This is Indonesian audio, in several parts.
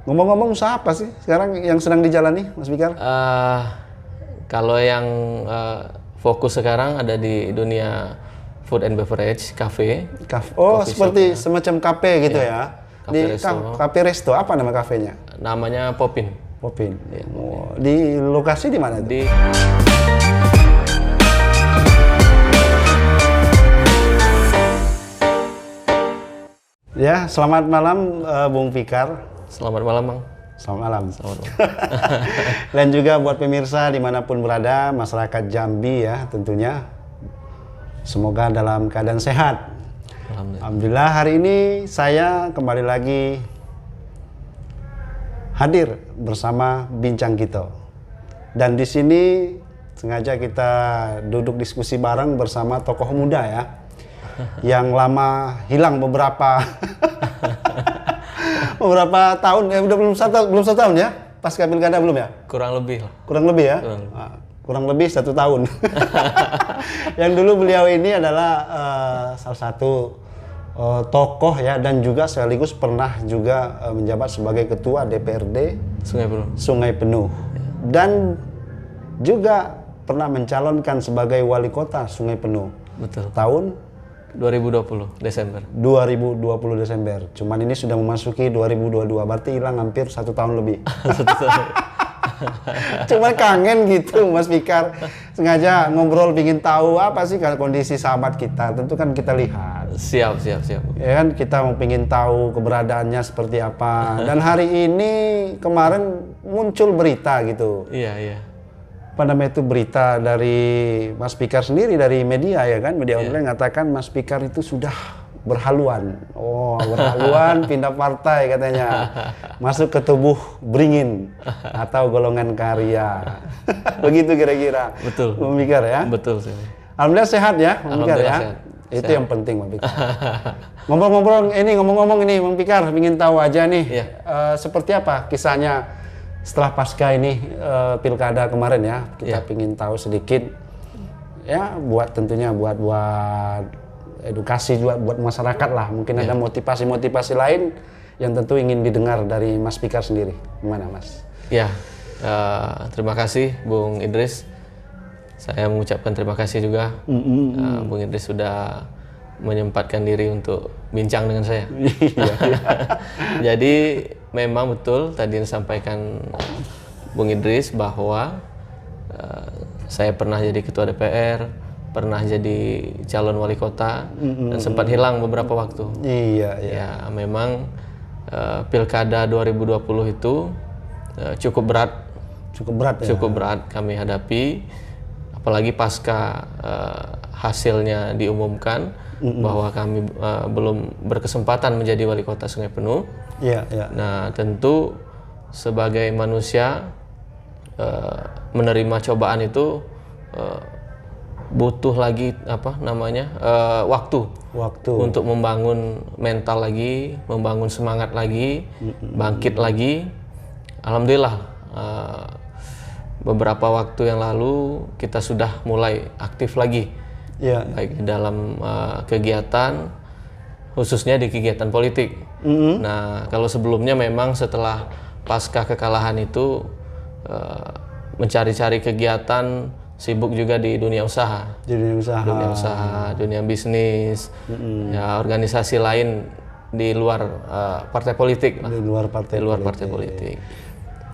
Ngomong-ngomong usaha apa sih sekarang yang sedang dijalani, Mas Fikar? Kalau yang fokus sekarang ada di dunia food and beverage, cafe. Oh, Coffee seperti shop, ya. semacam kafe gitu ya. Cafe Di resto. kafe resto apa nama kafenya? Namanya Popin. Popin. Oh, di lokasi di mana itu? Di Ya, selamat malam Bung Fikar. Selamat malam, Bang. Selamat malam. Selamat malam. Dan juga buat pemirsa dimanapun berada, masyarakat Jambi ya tentunya. Semoga dalam keadaan sehat. Alhamdulillah hari ini saya kembali lagi hadir bersama Bincang Kita. Dan di sini sengaja kita duduk diskusi bareng bersama tokoh muda ya. Yang lama hilang beberapa tahun ya, udah belum satu tahun ya, pasca pilkada belum ya? Kurang lebih lah. Kurang lebih ya? Kurang lebih 1 tahun. Yang dulu beliau ini adalah salah satu tokoh ya, dan juga sekaligus pernah juga menjabat sebagai ketua DPRD Sungai Penuh. Dan juga pernah mencalonkan sebagai wali kota Sungai Penuh. Betul. Tahun 2020 Desember. 2020 Desember. Cuman ini sudah memasuki 2022, berarti hilang hampir 1 tahun lebih. Cuma kangen gitu Mas Fikar. Sengaja ngobrol, pingin tahu apa sih kondisi sahabat kita. Tentu kan kita lihat. Siap. Ya kan, kita mau pingin tahu keberadaannya seperti apa. Dan hari ini kemarin muncul berita gitu. Iya. Apa namanya itu, berita dari Mas Fikar sendiri dari media ya kan, media online mengatakan Mas Fikar itu sudah berhaluan. Oh, berhaluan pindah partai katanya. Masuk ke tubuh Beringin atau golongan karya. Begitu kira-kira. Betul. Mas Fikar ya. Betul sih. Alhamdulillah sehat ya, Mas Fikar ya. Sehat. Itu Sehat. yang penting, Mas Fikar. Ngomong-ngomong ini, Mas Fikar ingin tahu aja nih, seperti apa kisahnya setelah pasca ini pilkada kemarin ya. Kita ingin tahu sedikit ya, tentunya buat edukasi juga buat masyarakat lah. Mungkin ada motivasi lain yang tentu ingin didengar dari Mas Fikar sendiri. Gimana Mas? Ya, terima kasih Bung Idris. Saya mengucapkan terima kasih juga Bung Idris sudah menyempatkan diri untuk bincang dengan saya. Jadi memang betul tadi yang disampaikan Bung Idris bahwa saya pernah jadi ketua DPR, pernah jadi calon wali kota, dan sempat hilang beberapa waktu. Ya, memang pilkada 2020 itu cukup berat. Cukup berat kami hadapi, apalagi pasca hasilnya diumumkan bahwa kami belum berkesempatan menjadi wali kota Sungai Penuh. Nah, tentu sebagai manusia menerima cobaan itu butuh lagi waktu untuk membangun mental lagi, membangun semangat lagi, bangkit lagi. Alhamdulillah beberapa waktu yang lalu kita sudah mulai aktif lagi, baik di dalam kegiatan, khususnya di kegiatan politik. Nah, kalau sebelumnya memang setelah pasca kekalahan itu mencari-cari kegiatan, sibuk juga di dunia usaha, dunia bisnis, ya organisasi lain di luar partai politik lah. Di luar partai politik.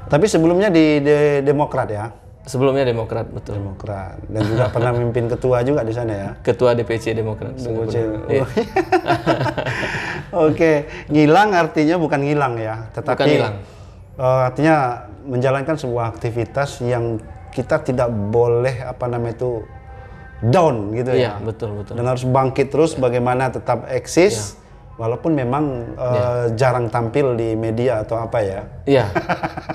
Tapi sebelumnya di Demokrat ya? Sebelumnya Demokrat, betul. Demokrat. Dan juga pernah memimpin ketua juga di sana ya? Ketua DPC Demokrat. Oke, ngilang artinya bukan ngilang ya, tetapi bukan hilang. Artinya menjalankan sebuah aktivitas yang kita tidak boleh down gitu ya. Iya, betul. Dan harus bangkit terus, bagaimana tetap eksis. Walaupun memang jarang tampil di media atau apa ya. Iya,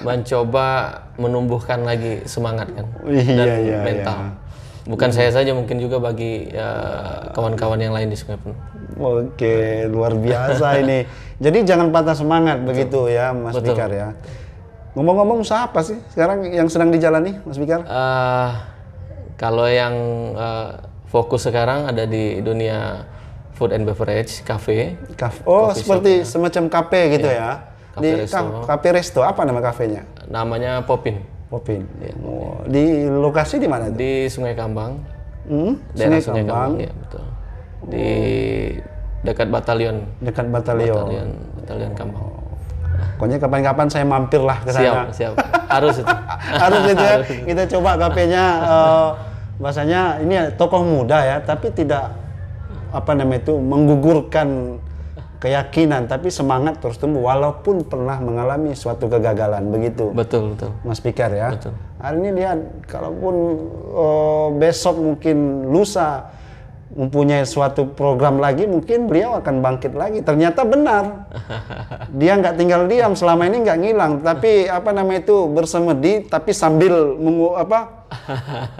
mencoba menumbuhkan lagi semangat kan, dan mental. Bukan saya saja, mungkin juga bagi kawan-kawan yang lain di Sungai Penuh. Oke, luar biasa ini. Jadi jangan patah semangat begitu ya Mas Fikar ya. Ngomong-ngomong usaha apa sih sekarang yang sedang dijalani Mas Fikar? Kalau yang fokus sekarang ada di dunia food and beverage, cafe. Oh, seperti semacam kafe gitu ya. Cafe Resto. Cafe Resto, apa nama kafenya? Namanya Popin. Popin. Oh, di lokasi di mana? Di Sungai Kambang. Sungai Kambang. Iya, betul. Di dekat batalion. Dekat batalion. Batalion Kambang. Pokoknya kapan-kapan saya mampir lah ke sana. Siap. Harus itu. Harus itu ya. Kita coba kafenya, bahasanya ini ya, tokoh muda ya, tapi tidak menggugurkan keyakinan, tapi semangat terus tumbuh walaupun pernah mengalami suatu kegagalan, begitu. Betul. Mas Fikar ya. Betul. Hari ini lihat, kalaupun besok mungkin lusa mempunyai suatu program lagi, mungkin beliau akan bangkit lagi. Ternyata benar. Dia nggak tinggal diam, selama ini nggak ngilang, tapi bersemedi, tapi sambil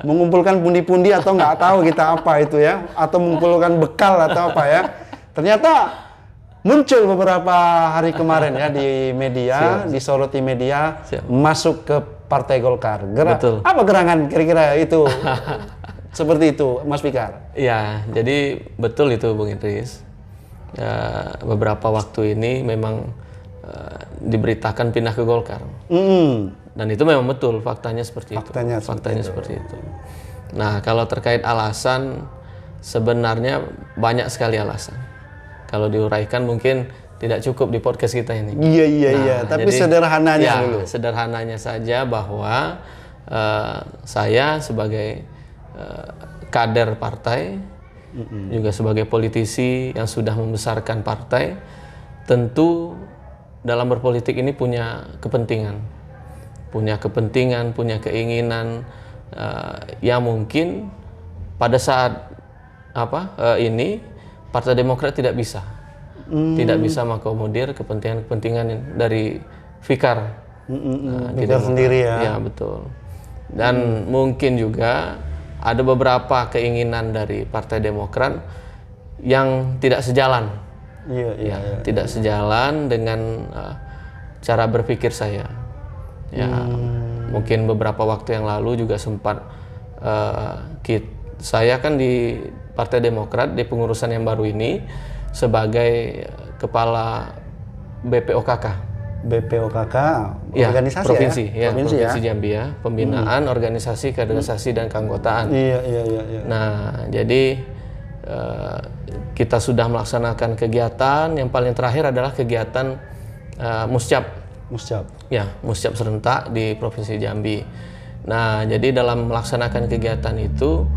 mengumpulkan pundi-pundi atau nggak tahu kita apa itu ya, atau mengumpulkan bekal atau apa ya. Ternyata muncul beberapa hari kemarin ya di media, disoroti media, masuk ke Partai Golkar. Betul. Apa gerangan kira-kira itu? Seperti itu, Mas Fikar. Ya, jadi betul itu Bung Idris. Beberapa waktu ini memang diberitakan pindah ke Golkar. Dan itu memang betul, faktanya seperti itu. Faktanya seperti itu. Nah, kalau terkait alasan, sebenarnya banyak sekali alasan. Kalau diuraikan mungkin tidak cukup di podcast kita ini. Iya. Tapi jadi, sederhananya dulu. Sederhananya saja bahwa saya sebagai kader partai, juga sebagai politisi yang sudah membesarkan partai, tentu dalam berpolitik ini punya kepentingan, punya keinginan yang mungkin pada saat ini Partai Demokrat tidak bisa mengakomodir kepentingan dari Fikar. Fikar sendiri ya. Ya betul. Dan mungkin juga ada beberapa keinginan dari Partai Demokrat yang tidak sejalan. Tidak sejalan dengan cara berpikir saya. Ya, mungkin beberapa waktu yang lalu juga sempat saya kan di Partai Demokrat di pengurusan yang baru ini sebagai kepala BPOKK. BPOKK, organisasi provinsi, provinsi Jambi ya, pembinaan organisasi, kaderisasi dan keanggotaan. Iya. Nah, jadi kita sudah melaksanakan kegiatan. Yang paling terakhir adalah kegiatan Muscap. Ya, Muscap serentak di Provinsi Jambi. Nah, jadi dalam melaksanakan kegiatan itu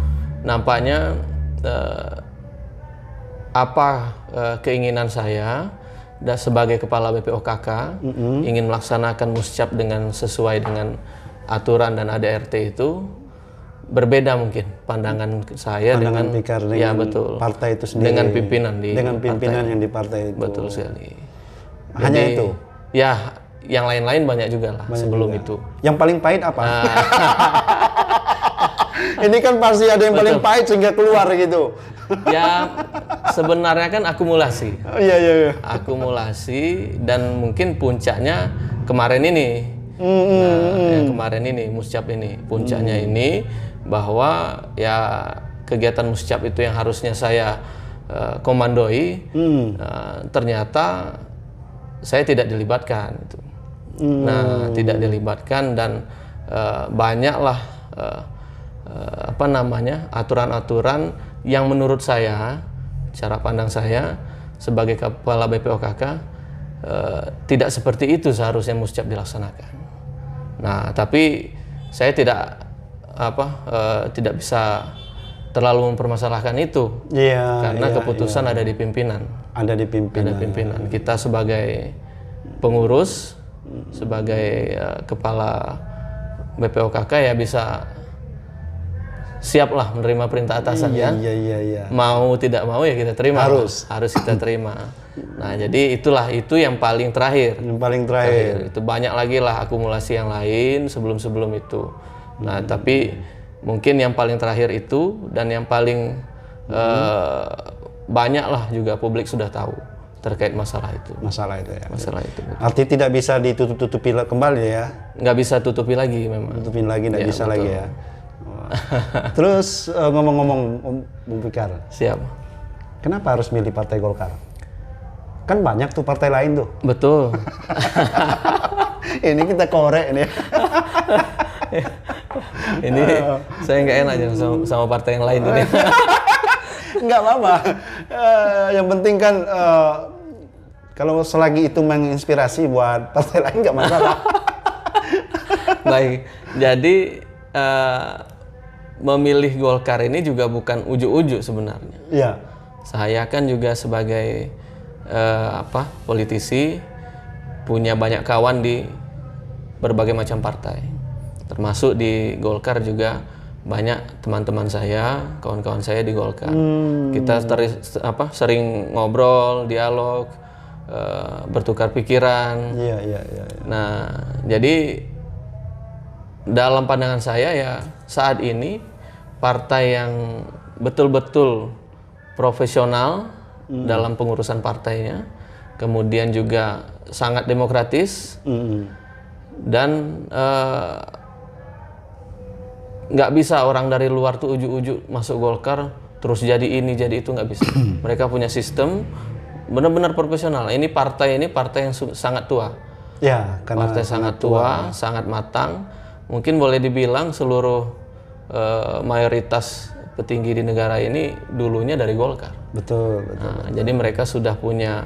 nampaknya keinginan saya dan sebagai kepala BPOKK ingin melaksanakan Muscap dengan sesuai dengan aturan dan ADRT itu berbeda mungkin pandangan saya dengan betul, partai itu sendiri, dengan pimpinan yang di partai itu. Betul sekali. Hanya jadi, itu? Ya, yang lain-lain banyak juga lah sebelum itu. Yang paling pahit apa? Ini kan pasti ada yang paling pahit sehingga keluar gitu. Ya, sebenarnya kan akumulasi. Iya. Akumulasi dan mungkin puncaknya kemarin ini. Kemarin ini Muscap ini puncaknya ini bahwa ya kegiatan Muscap itu yang harusnya saya komandoi, ternyata saya tidak dilibatkan itu. Nah, tidak dilibatkan dan banyaklah aturan-aturan yang menurut saya, cara pandang saya sebagai kepala BPOKK tidak seperti itu seharusnya Muscap dilaksanakan. Nah, tapi saya tidak bisa terlalu mempermasalahkan itu, karena keputusan ada di pimpinan. Ada di pimpinan. Kita sebagai pengurus, sebagai kepala BPOKK ya bisa siaplah menerima perintah atasan. Iya. Mau tidak mau ya kita terima. Harus kita terima. Nah, jadi itu yang paling terakhir. Itu banyak lagi lah akumulasi yang lain sebelum itu. Nah, tapi mungkin yang paling terakhir itu dan yang paling banyak lah juga publik sudah tahu terkait masalah itu. Masalah itu. Artinya tidak bisa ditutup-tutupi kembali ya? Nggak bisa tutupi lagi memang. Tutupin lagi nggak bisa betul. Lagi ya. Terus ngomong-ngomong Bung Fikar. Siap. Kenapa harus milih Partai Golkar? Kan banyak tuh partai lain tuh. Betul. Ini kita korek nih. Ini saya nggak enak aja sama partai yang lain ini. Nggak apa-apa. Yang penting kan kalau selagi itu menginspirasi buat partai lain nggak masalah. Baik, jadi memilih Golkar ini juga bukan ujuk-ujuk sebenarnya. Iya. Saya kan juga sebagai politisi punya banyak kawan di berbagai macam partai, termasuk di Golkar juga banyak teman-teman saya, kawan-kawan saya di Golkar. Kita sering ngobrol, dialog, bertukar pikiran. Iya. Nah, jadi dalam pandangan saya ya saat ini partai yang betul-betul profesional dalam pengurusan partainya, kemudian juga sangat demokratis dan nggak bisa orang dari luar tuh ujuk-ujuk masuk Golkar terus jadi ini jadi itu, nggak bisa. Mereka punya sistem benar-benar profesional. Ini partai yang sangat tua. Ya, karena partai sangat tua, sangat matang. Mungkin boleh dibilang seluruh mayoritas petinggi di negara ini dulunya dari Golkar. Betul. Nah, jadi mereka sudah punya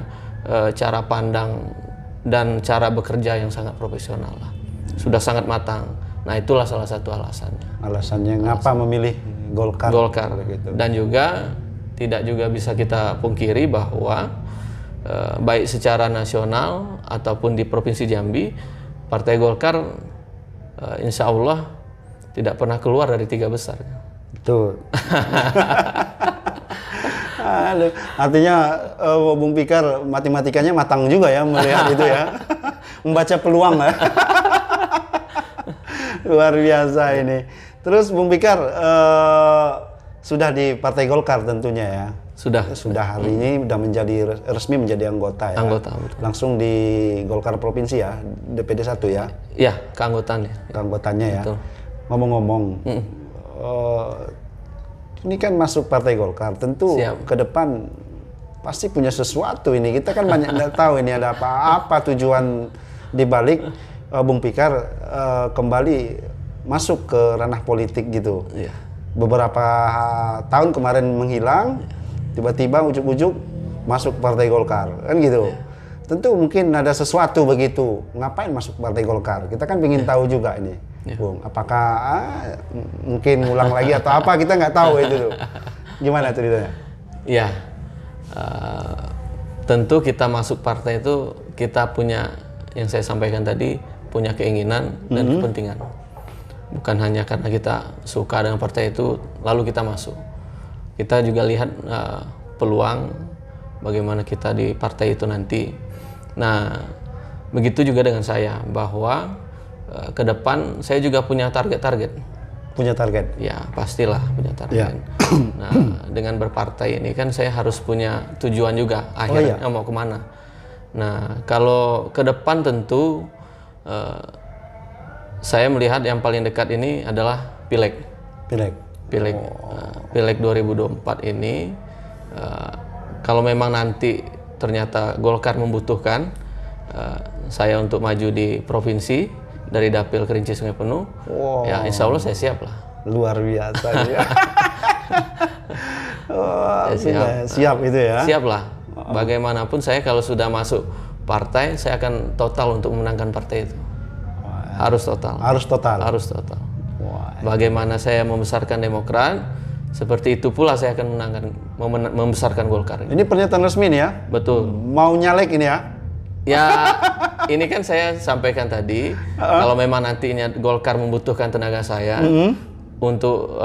cara pandang dan cara bekerja yang sangat profesional lah. Sudah sangat matang. Nah, itulah salah satu alasannya. Alasannya ngapa memilih Golkar. Gitu. Dan juga tidak juga bisa kita pungkiri bahwa baik secara nasional ataupun di Provinsi Jambi, Partai Golkar insya Allah tidak pernah keluar dari 3 besar. Betul. Artinya Bung Fikar matematikanya matang juga ya melihat itu ya. Membaca peluang ya. Luar biasa ini. Terus Bung Fikar sudah di Partai Golkar tentunya ya. Sudah hari ini sudah menjadi resmi menjadi anggota ya. Anggota, betul. Langsung di Golkar Provinsi ya, DPD 1 ya. Iya, keanggotaannya. Keanggotaannya ya. Betul. Ngomong-ngomong, ini kan masuk Partai Golkar, tentu ke depan pasti punya sesuatu ini. Kita kan banyak nggak tahu ini ada apa tujuan dibalik Bung Fikar kembali masuk ke ranah politik gitu. Iya. Beberapa tahun kemarin menghilang, tiba-tiba ujuk-ujuk masuk Partai Golkar, kan gitu. Tentu mungkin ada sesuatu begitu. Ngapain masuk Partai Golkar? Kita kan ingin tahu juga ini. Bung, apakah mungkin ngulang lagi atau apa, kita nggak tahu itu tuh. Gimana ceritanya? Iya, tentu kita masuk partai itu kita punya, yang saya sampaikan tadi, punya keinginan dan kepentingan. Bukan hanya karena kita suka dengan partai itu lalu kita masuk. Kita juga lihat peluang bagaimana kita di partai itu nanti. Nah, begitu juga dengan saya, bahwa ke depan saya juga punya target-target. Punya target? Ya, pastilah punya target. Ya. Nah, dengan berpartai ini kan saya harus punya tujuan juga, akhirnya mau kemana. Nah, kalau ke depan tentu saya melihat yang paling dekat ini adalah Pileg. Pileg 2024 ini, kalau memang nanti ternyata Golkar membutuhkan saya untuk maju di provinsi dari Dapil Kerinci Sungai Penuh, ya insya Allah saya siap lah. Luar biasa ya. Siap itu ya. Siap lah. Bagaimanapun saya kalau sudah masuk partai, saya akan total untuk memenangkan partai itu. Harus total. Bagaimana saya membesarkan Demokrat, seperti itu pula saya akan membesarkan Golkar. Ini pernyataan resmi nih ya? Betul. Mau nyalek ini ya? Ya, ini kan saya sampaikan tadi, kalau memang nantinya Golkar membutuhkan tenaga saya untuk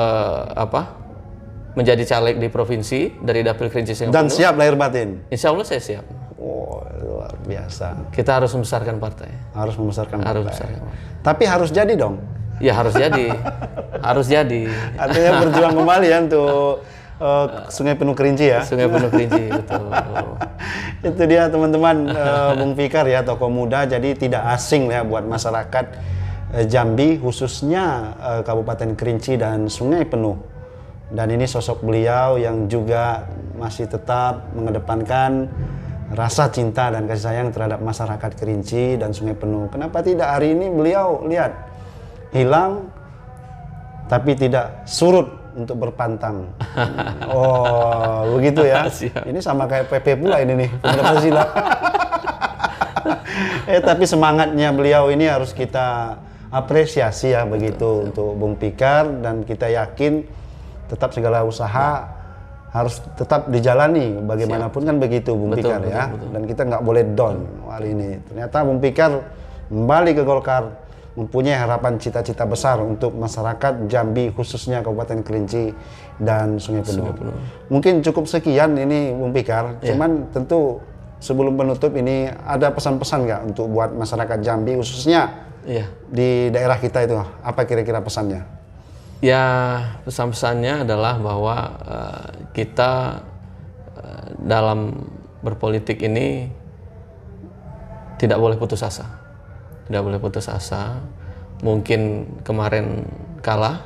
menjadi caleg di provinsi dari Dapil Kerinci Sungai Penuh. Dan siap lahir batin? Insya Allah saya siap. Luar biasa. Kita harus membesarkan partai. Harus membesarkan partai. Tapi harus jadi dong? Ya harus jadi. Harus jadi. Artinya berjuang kembali ya untuk Sungai Penuh Kerinci ya? Sungai Penuh Kerinci, betul. Itu dia teman-teman, Bung Fikar ya, tokoh muda, jadi tidak asing ya buat masyarakat Jambi, khususnya Kabupaten Kerinci dan Sungai Penuh. Dan ini sosok beliau yang juga masih tetap mengedepankan rasa cinta dan kasih sayang terhadap masyarakat Kerinci dan Sungai Penuh. Kenapa tidak hari ini beliau lihat hilang tapi tidak surut untuk berpantang. Oh, begitu ya. Siap. Ini sama kayak PP pula ini nih, Pemuda Pancasila. Tapi semangatnya beliau ini harus kita apresiasi ya begitu untuk Bung Pikar, dan kita yakin tetap segala usaha harus tetap dijalani bagaimanapun kan begitu Bung Pikar ya. Dan kita nggak boleh down hari ini. Ternyata Bung Pikar kembali ke Golkar mempunyai harapan cita-cita besar untuk masyarakat Jambi khususnya Kabupaten Kerinci dan Sungai Penuh. Mungkin cukup sekian ini Bung Pikar. Cuman tentu sebelum penutup ini ada pesan-pesan nggak untuk buat masyarakat Jambi khususnya di daerah kita itu, apa kira-kira pesannya? Ya, pesan-pesannya adalah bahwa kita dalam berpolitik ini tidak boleh putus asa. Tidak boleh putus asa. Mungkin kemarin kalah,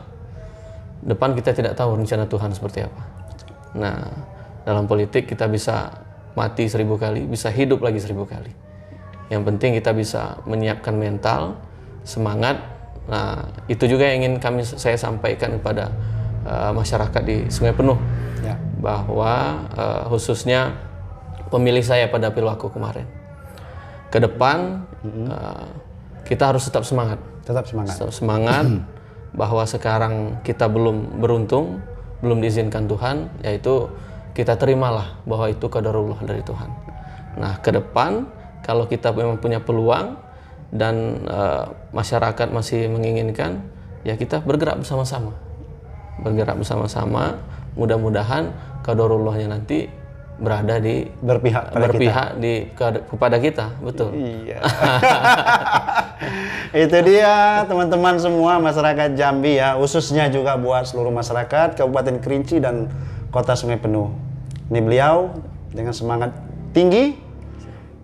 depan kita tidak tahu rencana Tuhan seperti apa. Nah, dalam politik kita bisa mati 1000 kali, bisa hidup lagi 1000 kali. Yang penting kita bisa menyiapkan mental, semangat. Nah, itu juga yang ingin saya sampaikan kepada masyarakat di Sungai Penuh, bahwa khususnya pemilih saya pada Pilwako kemarin. Ke depan kita harus tetap semangat. Tetap semangat bahwa sekarang kita belum beruntung, belum diizinkan Tuhan, yaitu kita terimalah bahwa itu qadarullah dari Tuhan. Nah, ke depan kalau kita memang punya peluang dan masyarakat masih menginginkan, ya kita bergerak bersama-sama. Mudah-mudahan qadarullahnya nanti berada di berpihak kepada kita, betul. Iya. Itu dia teman-teman semua masyarakat Jambi ya, khususnya juga buat seluruh masyarakat Kabupaten Kerinci dan Kota Sungai Penuh. Ini beliau dengan semangat tinggi,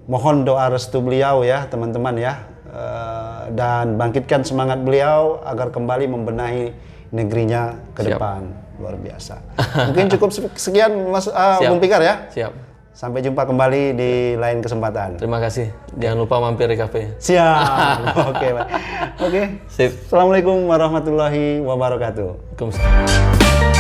mohon doa restu beliau ya teman-teman ya, dan bangkitkan semangat beliau agar kembali membenahi negerinya ke depan. Luar biasa. Mungkin cukup sekian Mas Bung Pikar ya. Siap. Sampai jumpa kembali di lain kesempatan. Terima kasih. Jangan lupa mampir di kafe. Siap. Oke. Sip. Assalamualaikum warahmatullahi wabarakatuh. Waalaikumsalam.